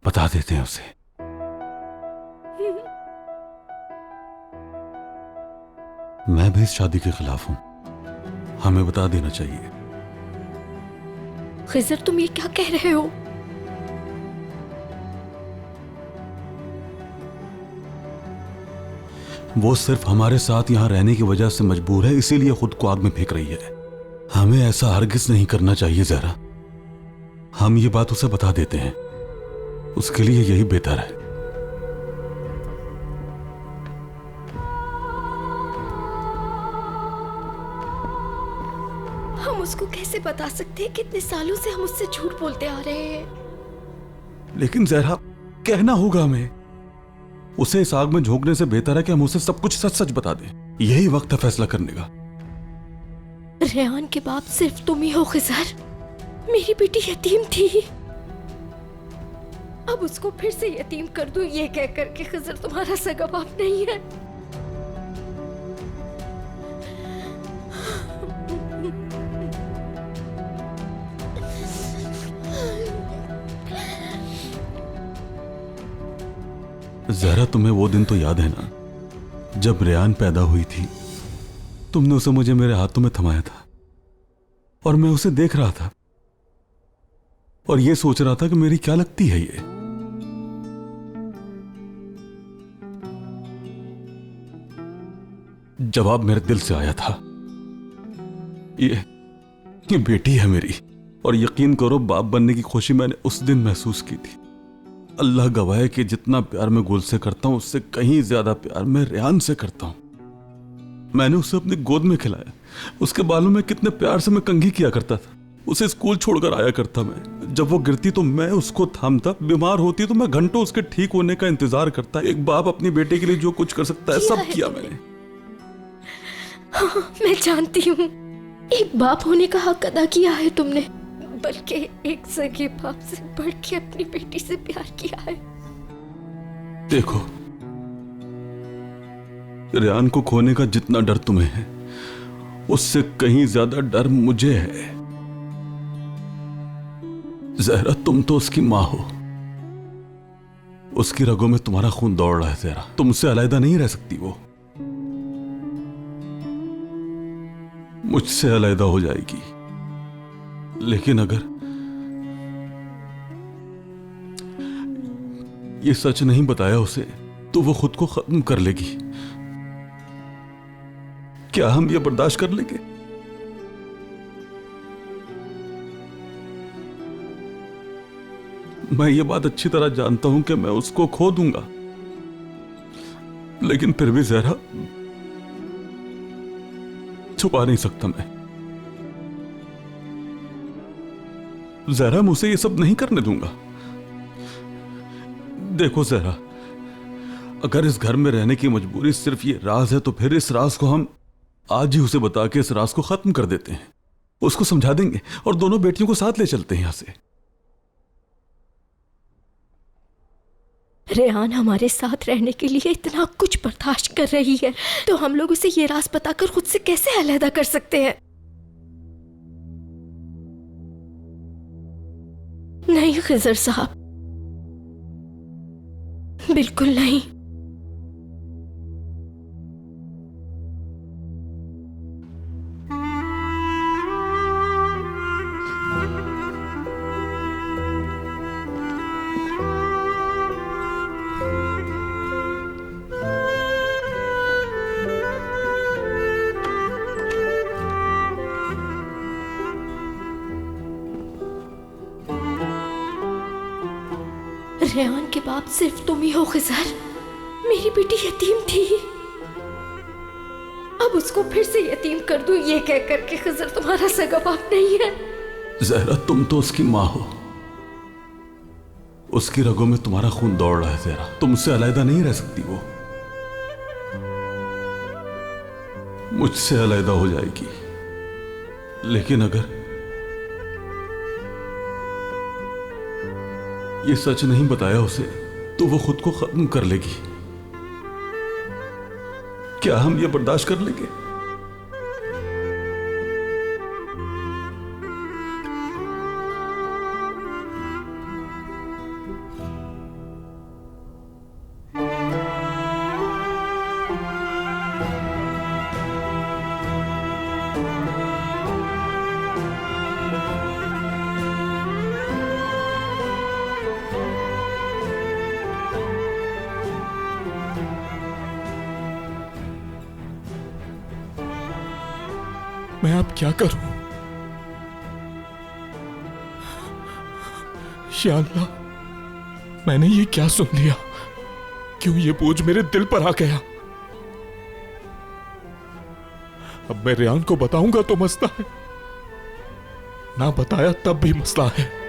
बता देते हैं उसे। मैं भी इस शादी के खिलाफ हूं, हमें बता देना चाहिए। खिजर, तुम ये क्या कह रहे हो? वो सिर्फ हमारे साथ यहां रहने की वजह से मजबूर है, इसीलिए खुद को आग में फेंक रही है। हमें ऐसा हरगिज नहीं करना चाहिए ज़हरा। हम ये बात उसे बता देते हैं, उसके लिए यही बेहतर है। हम उसको कैसे बता सकते हैं? कितने सालों से हम उससे झूठ बोलते आ रहे हैं। लेकिन ज़हरा, कहना होगा हमें। उसे इस आग में झोंकने से बेहतर है कि हम उसे सब कुछ सच सच बता दें। यही वक्त है फैसला करने का। रेहान के बाप सिर्फ तुम ही हो खिजर। मेरी बेटी यतीम थी, अब उसको फिर से यतीम कर दूं ये कह कर के खिजर तुम्हारा सगा बाप नहीं है। ज़हरा, तुम्हें वो दिन तो याद है ना, जब रेहान पैदा हुई थी? तुमने उसे मुझे मेरे हाथों में थमाया था और मैं उसे देख रहा था और ये सोच रहा था कि मेरी क्या लगती है ये। जवाब मेरे दिल से आया था, ये बेटी है मेरी। और यकीन करो, बाप बनने की खुशी मैंने उस दिन महसूस की थी। अल्लाह गवाह है कि जितना प्यार मैं गुल से करता हूं, उससे कहीं ज्यादा प्यार मैं रेहान से करता हूं। मैंने उसे अपनी गोद में खिलाया, उसके बालों में कितने प्यार से मैं कंघी किया करता था। उसे स्कूल छोड़कर आया करता मैं। जब वो गिरती तो मैं उसको थामता, बीमार होती तो मैं घंटों उसके ठीक होने का इंतजार करता। एक बाप अपनी बेटे के लिए जो कुछ कर सकता है सब किया मैंने। हाँ, मैं जानती हूँ, एक बाप होने का हक अदा किया है तुमने, बल्कि एक सगे बाप से बढ़ के अपनी बेटी से प्यार किया है। देखो, रेहान को खोने का जितना डर तुम्हें है, उससे कहीं ज्यादा डर मुझे है। ज़हरा, तुम तो उसकी मां हो, उसकी रगों में तुम्हारा खून दौड़ रहा है। ज़हरा, तुमसे अलग नहीं रह सकती वो, मुझसे अलग हो जाएगी। लेकिन अगर ये सच नहीं बताया उसे, तो वो खुद को खत्म कर लेगी। क्या हम ये बर्दाश्त कर लेंगे? मैं ये बात अच्छी तरह जानता हूं कि मैं उसको खो दूंगा, लेकिन फिर भी ज़हरा, छुपा नहीं सकता मैं। ज़हरा, मैं उसे ये सब नहीं करने दूंगा। देखो ज़हरा, अगर इस घर में रहने की मजबूरी सिर्फ ये राज है, तो फिर इस राज को हम आज ही उसे बता के इस राज को खत्म कर देते हैं। उसको समझा देंगे और दोनों बेटियों को साथ ले चलते हैं यहां से। रेहान हमारे साथ रहने के लिए इतना कुछ बर्दाश्त कर रही है, तो हम लोग उसे ये राज बताकर खुद से कैसे अलहदा कर सकते हैं? नहीं खिजर साहब, बिल्कुल नहीं। रेहान के बाप सिर्फ तुम ही हो खिजर। मेरी बेटी यतीम थी, अब उसको फिर से यतीम कर दूं ये कह कर के खिजर तुम्हारा सगा बाप नहीं है। ज़हरा, तुम तो उसकी मां हो, उसकी रगों में तुम्हारा खून दौड़ रहा है। ज़हरा, तुमसे अलग नहीं रह सकती वो, मुझसे अलग हो जाएगी। लेकिन अगर ये सच नहीं बताया उसे, तो वो खुद को खत्म कर लेगी। क्या हम ये बर्दाश्त कर लेंगे? मैं अब क्या करूं? या अल्लाह, मैंने ये क्या सुन लिया? क्यों ये बोझ मेरे दिल पर आ गया? अब मैं रेहान को बताऊंगा तो मसला है, ना बताया तब भी मसला है।